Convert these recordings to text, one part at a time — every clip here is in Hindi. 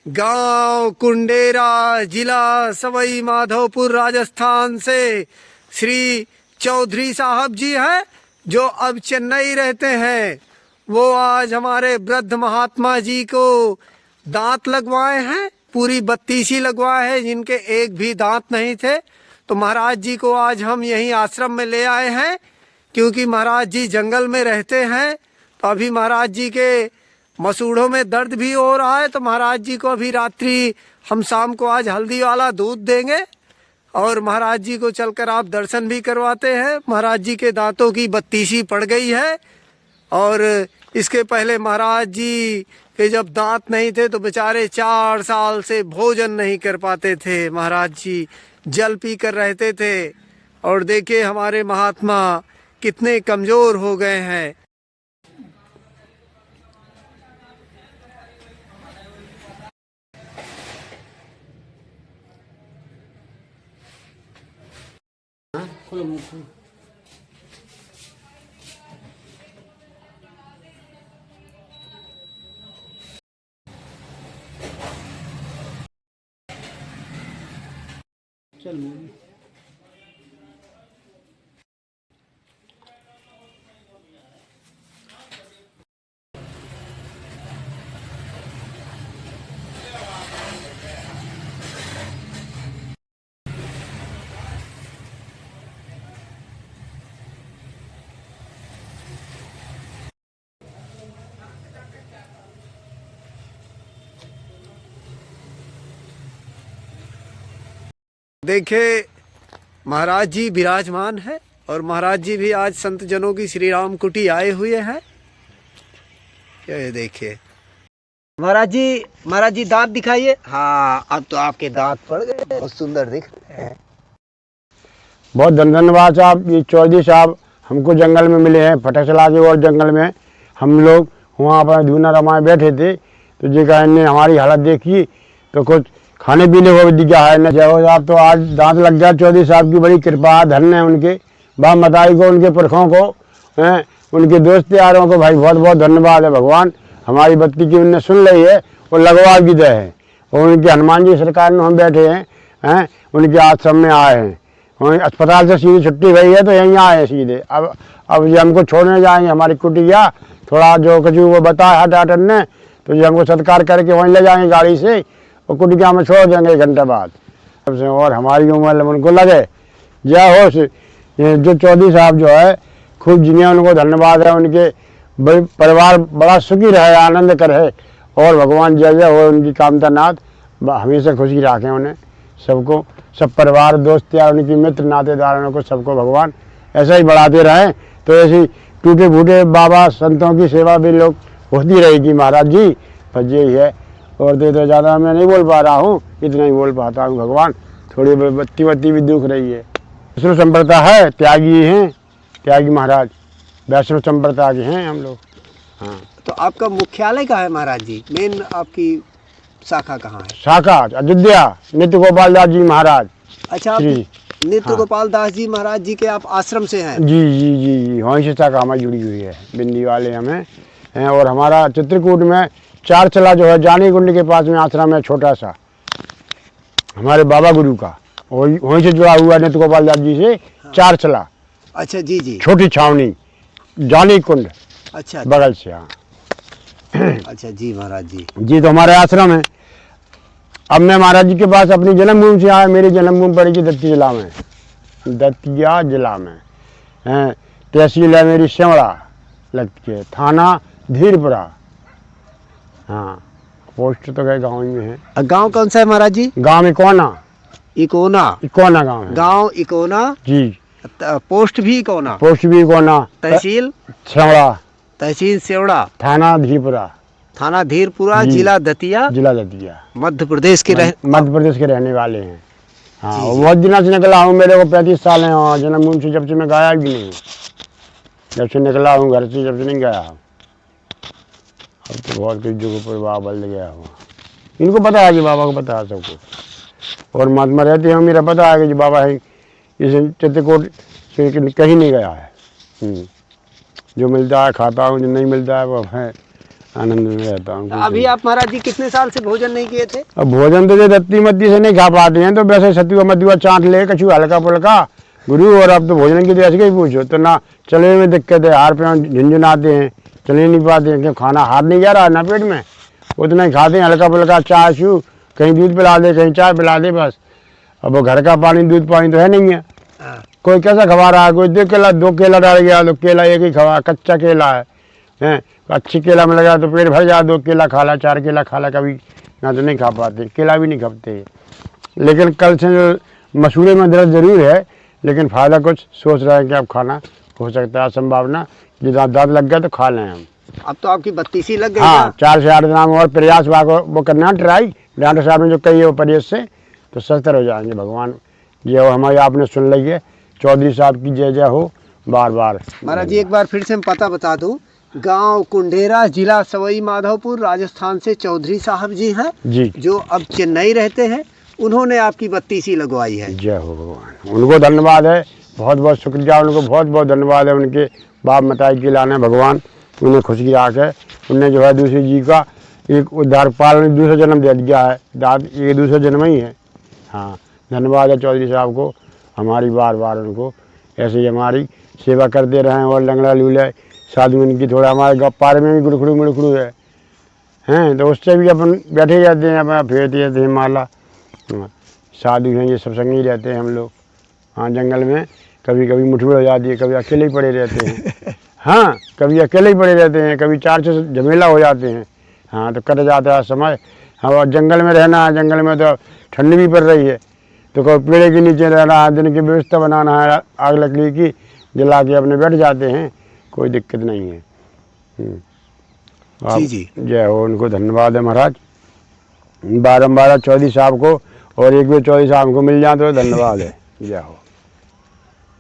गांव कुंडेरा, जिला सवाई माधोपुर, राजस्थान से श्री चौधरी साहब जी हैं, जो अब चेन्नई रहते हैं। वो आज हमारे वृद्ध महात्मा जी को दांत लगवाए हैं, पूरी 32 ही लगवाए हैं, जिनके एक भी दांत नहीं थे। तो महाराज जी को आज हम यहीं आश्रम में ले आए हैं, क्योंकि महाराज जी जंगल में रहते हैं। तो अभी महाराज जी के मसूड़ों में दर्द भी हो रहा है, तो महाराज जी को अभी रात्रि हम शाम को आज हल्दी वाला दूध देंगे और महाराज जी को चलकर आप दर्शन भी करवाते हैं। महाराज जी के दांतों की 32 पड़ गई है। और इसके पहले महाराज जी के जब दांत नहीं थे तो बेचारे 4 साल से भोजन नहीं कर पाते थे। महाराज जी जल पी कर रहते थे। और देखिए हमारे महात्मा कितने कमज़ोर हो गए हैं। चल देखे महाराज जी विराजमान है और महाराज जी भी आज संत जनों की श्री राम कुटी आए हुए हैं। ये देखिए महाराज जी दांत दिखाइए। हाँ, अब तो आपके दांत पड़ गए, बहुत सुंदर दिख रहे हैं। बहुत धन्यवाद साहब। ये चौधरी साहब हमको जंगल में मिले हैं, फटकचला के और जंगल में हम लोग वहाँ पर धूना रमाए बैठे थे, तो जी का ने हमारी हालत देखी तो कुछ खाने पीने को भी दिखा है न। जय हो साहब, तो आज दांत लग गया। चौधरी साहब की बड़ी कृपा, धन्य है उनके बाप मताई को, उनके पुरखों को, हैं उनके दोस्त यारों को भाई बहुत बहुत धन्यवाद है। भगवान हमारी बत्ती की उनने सुन ली है और लगवा भी दे है। और उनके हनुमान जी सरकार में हम बैठे हैं, उनके आश्रम में आए हैं। अस्पताल से सीधी छुट्टी गई है तो यहीं आए हैं सीधे। अब ये हमको छोड़ने जाएंगे हमारी कुटिया, थोड़ा जो कुछ वो बताया हटाटन ने, तो ये हमको सत्कार करके वहीं ले जाएंगे गाड़ी से और कुटिया में छोड़ देंगे 1 घंटे बाद। और हमारी उम्र उनको लगे। जय हो जो चौधरी साहब जो है खूब जिन्हें उनको धन्यवाद है। उनके परिवार बड़ा सुखी रहे, आनंद करे और भगवान जय जय हो। उनकी कामता नाथ हमेशा खुशी रखें उन्हें, सबको, सब परिवार दोस्त या उनकी मित्र नातेदारों को सबको भगवान ऐसा ही बढ़ाते रहें। तो ऐसी टूटे फूटे बाबा संतों की सेवा भी लोग होती रहेगी महाराज जी। बस यही है, और तो ज़्यादा मैं नहीं बोल पा रहा हूँ, इतना ही बोल पाता हूँ। भगवान थोड़ी बत्ती भी दुख रही है। वैष्णव संप्रदाय है, त्यागी हैं, त्यागी महाराज वैष्णव संप्रदाय के हैं हम लोग। हाँ, तो आपका मुख्यालय कहाँ है महाराज जी? मेन आपकी शाखा कहाँ है? शाखा अयोध्या, नित्य गोपाल दास जी महाराज। अच्छा, आप नित्य गोपाल दास जी महाराज जी के आप आश्रम से हैं? जी जी जी जी, वहीं से शाखा हमारी जुड़ी हुई है, बिंदी वाले हमें हैं। और हमारा चित्रकूट में 4 चला जो है जानी कुंड के पास में आश्रम है छोटा सा, हमारे बाबा गुरु का, वहीं से जुड़ा हुआ नित्य गोपाल दास जी से। 4 चला। अच्छा जी जी, छोटी छावनी जानी कुंड। अच्छा बगल से। हाँ अच्छा जी महाराज जी। जी, तो हमारे आश्रम है। अब मैं महाराज जी के पास अपनी जन्मभूमि से आया। मेरी जन्मभूमि पड़ी थी दतिया जिला में है। तहसील है मेरी सेवड़ा लगती है, थाना धीरपुरा। हाँ, पोस्ट तो गए गाँव में है। गांव कौन सा है महाराज जी? गाँव इकोना। इकोना गाँव है। गांव इकोना जी। पोस्ट भी इकोना? पोस्ट भी इकोना। तहसील सेवड़ा। तहसील सेवड़ा। थाना धीरपुरा। जिला दतिया। मध्य प्रदेश के रहने वाले हैं। हाँ, बहुत दिनों से निकला हूँ, मेरे को 35 साल हैं और जन्मभूमि से जब से मैं गया भी नहीं। जब से निकला हूँ घर से, जब से नहीं गया हूँ। अब तो बहुत कुछ जगह पर बाबा बदल गया हूँ। इनको पता है कि बाबा को पता है सबको, और महात्मा रहते हैं, मेरा पता है कि जो बाबा है इस चित्रकूट से कहीं नहीं गया है। जो मिलता है खाता हूँ, जो नहीं मिलता है वो है आनंद में रहता हूँ। अभी आप महाराज जी कितने साल से भोजन नहीं किए थे? अब भोजन तो जो रत्ती मत्ती से नहीं खा पाते हैं, तो वैसे सतुआ मतुआ चाट ले कछु हल्का फुल्का गुरु। और अब तो भोजन की तो ऐसे ही पूछो तो ना चलने में दिक्कत है, हार पे झुंझुनाते हैं, चले नहीं पाते हैं, क्यों खाना हार नहीं जा रहा है ना पेट में, उतना ही खाते हैं हल्का फुल्का चाय शू, कहीं दूध पिला दे कहीं चाय पिला दे बस। अब वो घर का पानी दूध पानी तो है नहीं है। कोई कैसा खवा रहा है, कोई दो केला डाल गया तो केला एक ही खवा, कच्चा केला है हैं, अच्छी केला में लगा तो पेट भर जा, 2 केला खा ला 4 केला खा ला, कभी ना तो नहीं खा पाते, केला भी नहीं खाते। लेकिन कल से मसूड़े में दर्द जरूर है, लेकिन फ़ायदा कुछ सोच रहे हैं कि अब खाना हो सकता है, संभावना जो दांत लग गया तो खा लें हम। अब तो आपकी 32 लग गई। हाँ 4 से 8 दिन और प्रयास वो करना ट्राई, डॉक्टर साहब ने जो कही है वो प्रयास से तो सस्तर हो जाएंगे। भगवान ये हो हमारी आपने सुन ली है, चौधरी साहब की जय जय हो बार बार। महाराज जी एक बार फिर से हम पता बता दूं, गांव कुंडेरा, जिला सवाई माधोपुर, राजस्थान से चौधरी साहब जी हैं जी, जो अब चेन्नई रहते हैं। उन्होंने आपकी 32 लगवाई है। जय हो भगवान, उनको धन्यवाद है, बहुत बहुत शुक्रिया उनको, बहुत बहुत धन्यवाद है उनके बाप मताई के लाने भगवान उन्हें खुश की आँख है। उनने जो है दूसरी जी का एक उद्धारपाल ने दूसरा जन्म दे दिया है, दाद ये दूसरा जन्म ही है। हाँ धन्यवाद है चौधरी साहब को, हमारी बार बार उनको ऐसे ही हमारी सेवा करते रहें। और लंगड़ा लूले साधु इनकी थोड़ा हमारे पार में भी गुड़खड़ू मुड़खड़ू है हैं, तो उससे भी अपन बैठे जाते हैं, अपना फेरते रहते हैं माला। साधु हैं ये सब संग ही रहते हैं हम लोग। हाँ जंगल में कभी कभी मुठभेड़ हो जाती है, कभी अकेले ही पड़े रहते हैं। हाँ कभी अकेले ही पड़े रहते हैं, कभी 4 से झमेला हो जाते हैं। हाँ तो कट जाता है समय। हाँ और जंगल में रहना है, जंगल में तो ठंड भी पड़ रही है, तो कोई पेड़ के नीचे रहना है, दिन की व्यवस्था बनाना है, आग लकड़ी की जला के अपने बैठ जाते हैं, कोई दिक्कत नहीं है। जी जी जय हो, उनको धन्यवाद है महाराज, बारम्बार चौधरी साहब को, और एक बार चौधरी साहब को मिल जाए तो धन्यवाद है। जय हो,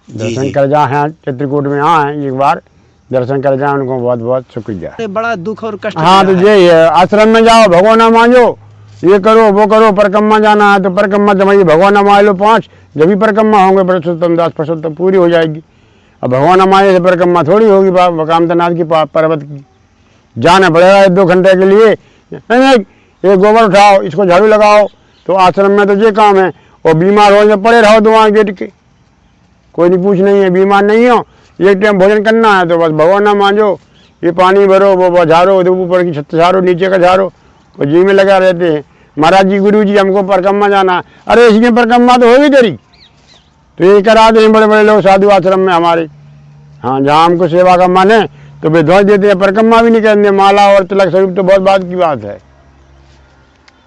दर्शन कर जाए हैं चित्रकूट में, आए एक बार दर्शन कर जाए, उनको बहुत बहुत शुक्रिया। बड़ा दुख और कष्ट। हाँ तो यही है, आश्रम में जाओ भगवाना मांझो, ये करो वो करो, परिक्रमा जाना है तो परिक्रमा जमाइए, भगवाना मान लो 5, जब भी परिक्रमा होंगे पुरुषोत्तम दास पुरुषोत्तम पूरी हो जाएगी। अब भगवान माने से परिक्रमा थोड़ी होगी कामतनाथ की पर्वत की, जाना पड़ेगा 1-2 घंटे के लिए। नहीं एक गोबर उठाओ, इसको झाड़ू लगाओ, तो आश्रम में तो ये काम है। और बीमार हो जो पड़े रहो दुआ गेट के, कोई नहीं पूछ नहीं है, बीमार नहीं हो, एक टाइम भोजन करना है तो बस भगवान मांझो, ये पानी भरो वो झाड़ो, ऊपर की छत झाड़ो, नीचे का झाड़ो, और जी में लगा रहते हैं। महाराज जी गुरु जी हमको परिक्रमा जाना है, अरे इसमें परिक्रमा तो होगी तेरी, तो ये करा दे बड़े बड़े लोग साधु आश्रम में हमारे। हाँ जहाँ हमको सेवा का मन है तो वे ध्वज देते हैं, परिक्रमा भी नहीं करते, माला और तिलक स्वरूप तो बहुत बात की बात है।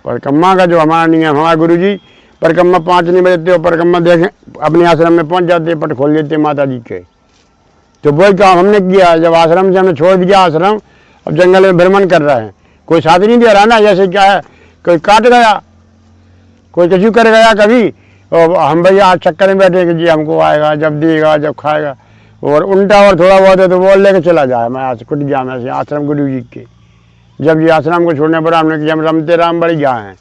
परिक्रमा का जो हमारा नियम, हमारे गुरु जी परिक्रमा 5 नहीं बजते हो, परिक्रमा देखें अपने आश्रम में पहुँच जाते, पट खोल लेते माता जी के। तो वही काम हमने किया, जब आश्रम से हमने छोड़ दिया आश्रम, अब जंगल में भ्रमण कर रहे हैं, कोई साथ नहीं दे रहा ना, जैसे क्या है कोई काट गया, कोई कछु कर गया कभी, और हम भैया आज चक्कर में बैठे कि जी हमको आएगा, जब देगा जब खाएगा, और उल्टा और थोड़ा बहुत है तो बोल लेके चला जाए। मैं आज कुट गया मैं आश्रम गुरु जी के, जब ये आश्रम को छोड़ने पर हमने कि हम रमते राम बड़ी गया हैं,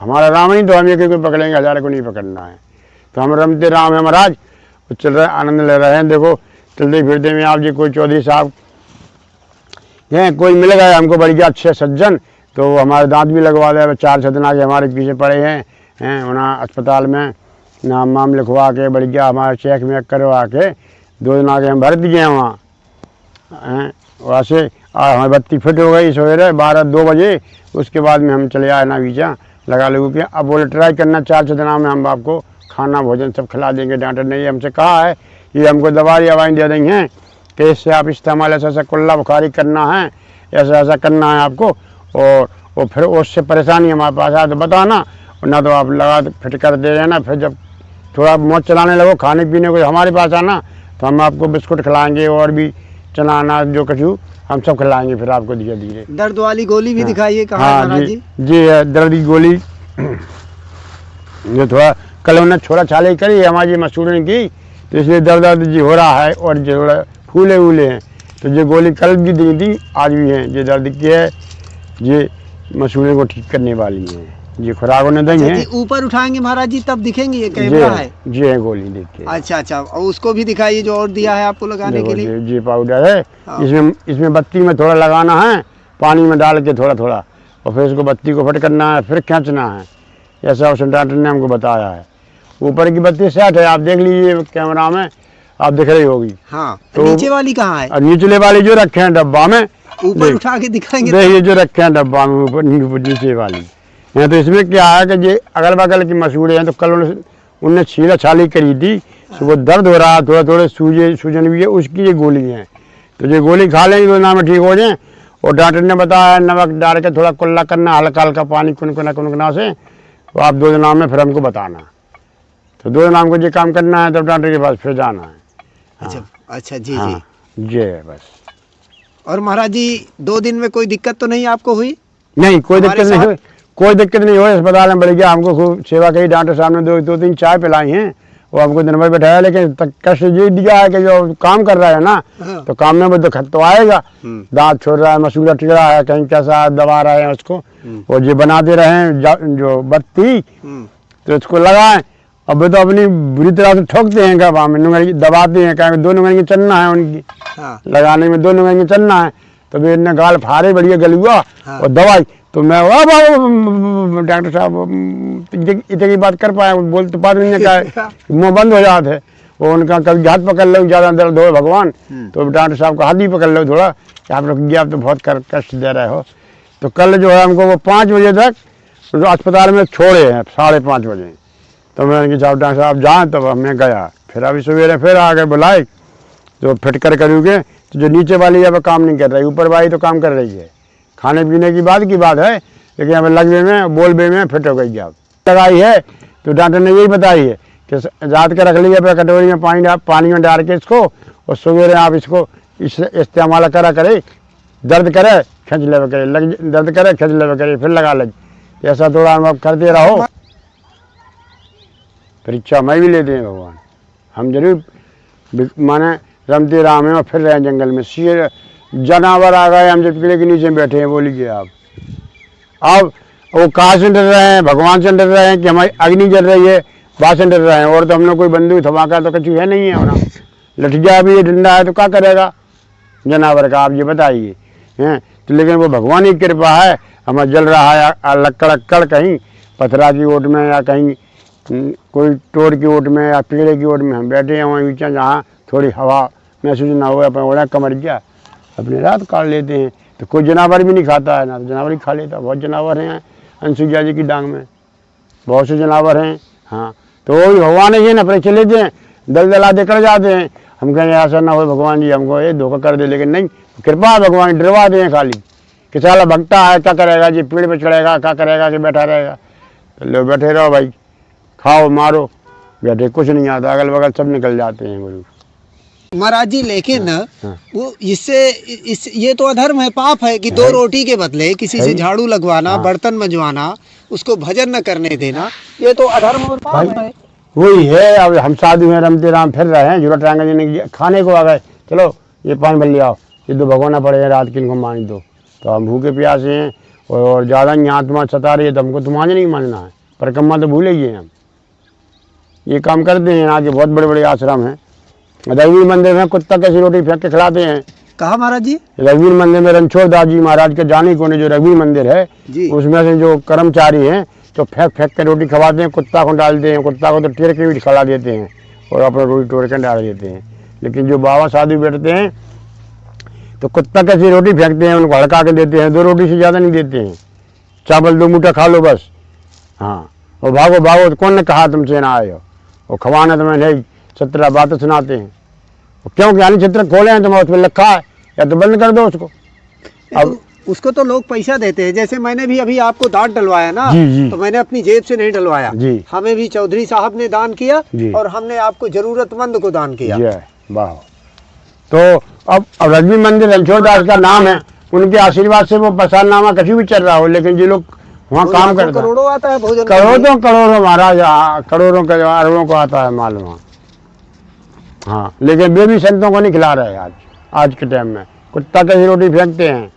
हमारा राम ही तो हम एक कोई पकड़ेंगे, 1000 को नहीं पकड़ना है, तो हम रमते राम है महाराज, चल रहे आनंद ले रहे हैं। देखो चलते फिरते में आप जी कोई चौधरी साहब हैं, कोई मिल गए हमको बढ़िया अच्छे सज्जन, तो हमारे दांत भी लगवा दे, 4 दिन आके हमारे पीछे पड़े हैं वहाँ अस्पताल में, नाम वाम लिखवा के बढ़िया हमारे चेक में करवा के 2 दिन आके हम भर दिए हैं वहाँ हैं। वहाँ से हमारी बत्ती फिट हो गई सवेरे 2 बजे, उसके बाद में हम चले आए ना वीजा लगा लोगों के। अब बोले ट्राई करना 4 दिन में हम आपको खाना भोजन सब खिला देंगे। डॉक्टर ने हमसे कहा है, ये हमको दवाई दे देंगे हैं कि इससे आप इस्तेमाल ऐसा कुल्ला बुखारी करना है, ऐसा करना है आपको, और फिर उससे परेशानी हमारे पास आए तो बताना, ना तो आप लगा फिट कर दे रहे ना, फिर जब थोड़ा मौज चलाने लगो खाने पीने को हमारे पास आना, तो हम आपको बिस्कुट खिलाएंगे और भी चना अनाज जो कछु हम सब खिलाएंगे फिर आपको धीरे धीरे। दर्द वाली गोली भी दिखाइए कहाँ हाँ महाराज जी दर्द की गोली जो थोड़ा कल उन्हें छोड़ा छाले करी हमारी मसूड़ने की, तो इसलिए दर्द जी हो रहा है, और जो थोड़ा फूले वूले हैं, तो ये गोली कल भी दी थी आज भी है, ये दर्द की है, ये मसूड़े को ठीक करने वाली है, ये खुराक ने दी है। ऊपर उठाएंगे महाराज जी तब दिखेंगे, ये कैमरा है जी है गोली देखिए। अच्छा और उसको भी दिखाइए जो और दिया है आपको लगाने के लिए। जी पाउडर है, इसमें बत्ती में थोड़ा लगाना है, पानी में डाल के थोड़ा थोड़ा, और फिर उसको बत्ती को फट करना है, फिर खींचना है। ऐसा उस डॉक्टर ने हमको बताया है। ऊपर की बत्ती सेट है, आप देख लीजिए कैमरा में, आप दिख रही होगी। हाँ, तो नीचे वाली कहाँ है? और निचले वाली जो रखे हैं डब्बा में, ऊपर उठा के दिखाएंगे। देखिए जो रखे हैं डब्बा में ऊपर नीचे वाली। यहाँ तो इसमें क्या है कि ये अगल बगल की मसूड़े हैं, तो कल उनने छीला छाली करी थी, तो वो दर्द हो रहा है, थोड़ा थोड़े सूजन भी है, उसकी ये गोली है। तो ये गोली खा लेंगे तो नाम ठीक हो जाए। और डॉक्टर ने बताया नमक डाल के थोड़ा कुल्ला करना, हल्का हल्का पानी कुनकुना से, तो आप 2 दिनों में फिर हमको बताना। तो 2 दिन हमको ये काम करना है, तब डॉक्टर के पास फिर जाना है। अच्छा अच्छा, जी हाँ, जी। ये है बस। और महाराज जी 2 दिन में कोई दिक्कत तो नहीं आपको हुई? नहीं, कोई हमारे दिक्कत नहीं साथ? हुई, कोई दिक्कत नहीं हुई। अस्पताल में बढ़ गया, हमको खूब सेवा करी, डॉक्टर साहब ने 2-3 चाय पिलाई हैं, वो हमको दिन भर बैठाया। लेकिन कष्ट ये दिया है कि जो काम कर रहा है ना, हाँ। तो काम में वो दुखत तो आएगा। दांत छोड़ रहा है, मसूड़ा टिक रहा है, कहीं कैसा दबा रहे हैं उसको, और ये बनाते रहे जो बत्ती, तो इसको लगाएं। अब वो तो अपनी बुरी तरह से ठोकते हैं, क्या में दबाते हैं, कहीं 2 नुंगनी चलना है उनकी। हाँ। लगाने में 2 नुंगनी चलना है, तो फिर इन्हें गाल फाड़े बढ़िया गलुआ। हाँ। और दवाई तो मैं डॉक्टर साहब इतने की बात कर पाए, बोल तो पाते नहीं, क्या मुँह बंद हो जाते है। वो उनका कभी हाथ पकड़ लो, ज़्यादा दर्द हो भगवान, तो डॉक्टर साहब का हाथ ही पकड़ लो थोड़ा, कि आप रुक गया, आप तो बहुत कष्ट दे रहे हो। तो कल जो है हमको वो 5 बजे तक अस्पताल में छोड़े हैं, 5:30 बजे। तो मैंने कहा डॉक्टर साहब जाएँ, तब हमने गया। फिर अभी सवेरे फिर आके बुलाए, तो फिट कर करोगे। तो जो नीचे वाली अब काम नहीं कर रही, ऊपर वाली तो काम कर रही है। खाने पीने की बात है, लेकिन अब लगवे में बोलबे में फिट हो गई। अब लगाई है तो डॉक्टर ने यही बताई है कि रात के रख लीजिए, फिर कटोरी में पानी में डाल के इसको, और सवेरे आप इसको इस्तेमाल करे, दर्द करे खींच ले करे, दर्द करे खींच ले करे, फिर लगा लगे। ऐसा थोड़ा अनुभव करते रहो। परीक्षा में भी लेते हैं भगवान, हम जरूर माने रमते राम है और फिर रहे जंगल में। शेर जानवर आ गए, हम जब पेड़ के नीचे बैठे हैं, बोलिए आप। अब वो कहाँ से डर रहे हैं? भगवान से डर रहे हैं कि हमारी अग्नि जल रही है, बात से डर रहे हैं। और तो हम लोग कोई बंदूक धमाका तो कुछ है नहीं है होना, लठिया भी है, डंडा है, तो क्या करेगा जानवर का, आप ये बताइए हैं। तो लेकिन वो भगवान की कृपा है, हमें जल रहा है लक्कड़ कहीं पथरा की ओट में, या कहीं कोई टोर की ओट में, या पेड़ की ओट में हम बैठे हैं वहीं नीचे, जहाँ थोड़ी हवा महसूस ना हो, अपने ओढ़ा कमर गया, अपनी रात काट लेते हैं। तो कोई जानवर भी नहीं खाता है ना, तो जानवर ही खा लेता। बहुत जानवर हैं अंसुईया जी की डांग में, बहुत से जानवर हैं। हाँ, तो वो भी भगवान ही है ना, परीक्षा लेते हैं, दल दे कर जाते हैं। हम कहें ऐसा ना हो भगवान जी हमको ये धोखा कर दे, लेकिन नहीं, कृपा भगवान डरवा दें खाली कि साला भगता है, क्या करेगा जी, पेड़ पे चढ़ेगा, क्या करेगा कि बैठा रहेगा। तो लो बैठे रहो भाई, खाओ मारो बैठे, कुछ नहीं आता, अगल बगल सब निकल जाते हैं गुरु महाराज जी। लेकिन हाँ। वो इससे ये तो अधर्म है, पाप है कि 2 रोटी के बदले किसी से झाड़ू लगवाना, बर्तन मंजवाना, उसको भजन न करने देना, ये तो अधर्म और पाप है। वही है। अब हम साधु हैं, रमते राम फिर रहे हैं, जरूरत रहेंगे खाने को आ गए, चलो ये पान भर लिया, ये 2 भगवाना पड़े हैं, रात की इनको मान दो। तो हम भूखे प्यासे हैं, और ज़्यादा यहाँ आत्मा सता रही है, तो हमको तुम्हारे नहीं मानना है, परिक्रमा तो भूले ही हैं हम। ये काम करते हैं। आगे बहुत बड़े बड़े आश्रम हैं, रघुवीर मंदिर में कुत्ता कैसी रोटी फेंक के खिलाते हैं। कहा महाराज जी? रघुवीर मंदिर में रणछोड़ दास जी महाराज के जाने को ने जो रघुवीर मंदिर है, उसमें से जो कर्मचारी हैं, तो फेंक के रोटी खवाते हैं, कुत्ता को डालते हैं, कुत्ता को तो टेर के भी खिला देते हैं, और अपना रोटी तोड़ के डाल देते हैं। लेकिन जो बाबा साधु बैठते हैं, तो कुत्ता कैसी रोटी फेंकते हैं, उनको हड़का के देते हैं, 2 रोटी से ज़्यादा नहीं देते हैं, चावल 2 मुठ्ठा खा लो बस। हाँ, और भागो भागो, तो कौन ने कहा तुमसे ना आए हो, और खवाना तुम्हें नहीं, 17 बातें सुनाते हैं। क्यों ज्ञानी चित्र खोले हैं, तुम्हें उसमें लिखा है, या तो बंद कर दो उसको। अब उसको तो लोग पैसा देते हैं, जैसे मैंने भी अभी आपको दांत डलवाया ना, जी। तो मैंने अपनी जेब से नहीं डलवाया जी। हमें भी चौधरी साहब ने दान किया, और हमने आपको जरूरतमंद को दान किया। वाह। तो अब रघुवीर मंदिर रणछोड़ दास का नाम है, उनके आशीर्वाद से वो पसारनामा कभी भी चल रहा हो, लेकिन जो लोग वहाँ काम करते हैं, करोड़ों आता है भोजन, करोड़ों महाराज, करोड़ों अरबों को आता है माल वहाँ। हाँ, लेकिन वे भी संतों को नहीं खिला रहे आज के टाइम में। कुत्ता कैसी रोटी फेंकते हैं,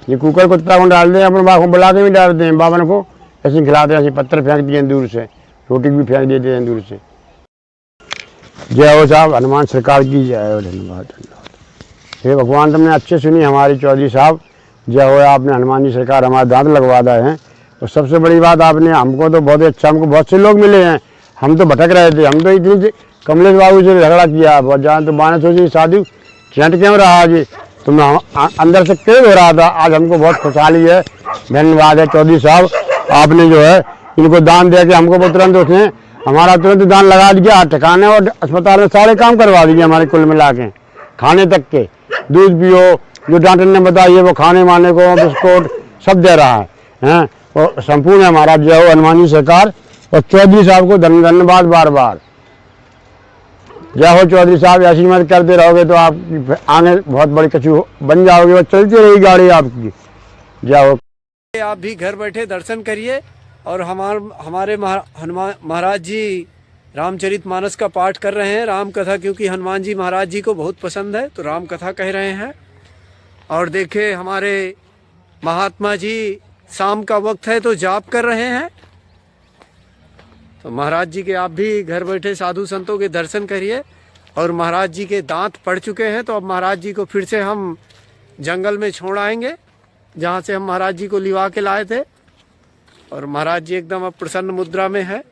ये कुकर कुत्ता को डालते हैं, अपने बाप को बुला के भी डालते हैं, बावन को ऐसे खिलाते हैं, ऐसे पत्थर फेंक दिए हैं दूर से, रोटी भी फेंक देते हैं दूर से। जय हो साहब, हनुमान सरकार की जय हो। धन्यवाद धन्यवाद। हे भगवान, तुमने अच्छे सुनी हमारी चौधरी साहब, जय हो, आपने हनुमान जी सरकार हमारे दांत लगवा दिए हैं। और सबसे बड़ी बात आपने हमको तो बहुत अच्छा, हमको बहुत से लोग मिले हैं। हम तो भटक रहे थे, हम तो इतनी कमलेश बाबू से झगड़ा किया बहुत जान, तो बाने सोची शादी टेंट क्यों रहा आज, तो मैं अंदर से क्यों हो रहा था। आज हमको बहुत खुशहाली है, धन्यवाद है चौधरी साहब, आपने जो है इनको दान दे के हमको वो तुरंत उसने हमारा तुरंत दान लगा दिया, ठिकाने और अस्पताल में सारे काम करवा दिए हमारे, कुल मिला के खाने तक के, दूध पियो जो डॉक्टर ने बताइए वो खाने माने को बिस्कुट सब दे रहा है। और संपूर्ण हमारा जय हो हनुमान जी सरकार और चौधरी साहब को धन्यवाद बार बार। जय हो चौधरी साहब, ऐसी मदद करते रहोगे तो आप आगे बहुत बड़ी कछु बन जाओगे और चलती रहेगी गाड़ी आपकी। जय हो। आप भी घर बैठे दर्शन करिए और हमारे हनुमान महाराज जी रामचरितमानस का पाठ कर रहे हैं, राम कथा, क्योंकि हनुमान जी महाराज जी को बहुत पसंद है तो राम कथा कह रहे हैं। और देखे हमारे महात्मा जी शाम का वक्त है तो जाप कर रहे हैं। तो महाराज जी के आप भी घर बैठे साधु संतों के दर्शन करिए। और महाराज जी के दांत पड़ चुके हैं तो अब महाराज जी को फिर से हम जंगल में छोड़ आएंगे जहाँ से हम महाराज जी को लिवा के लाए थे। और महाराज जी एकदम अब प्रसन्न मुद्रा में है।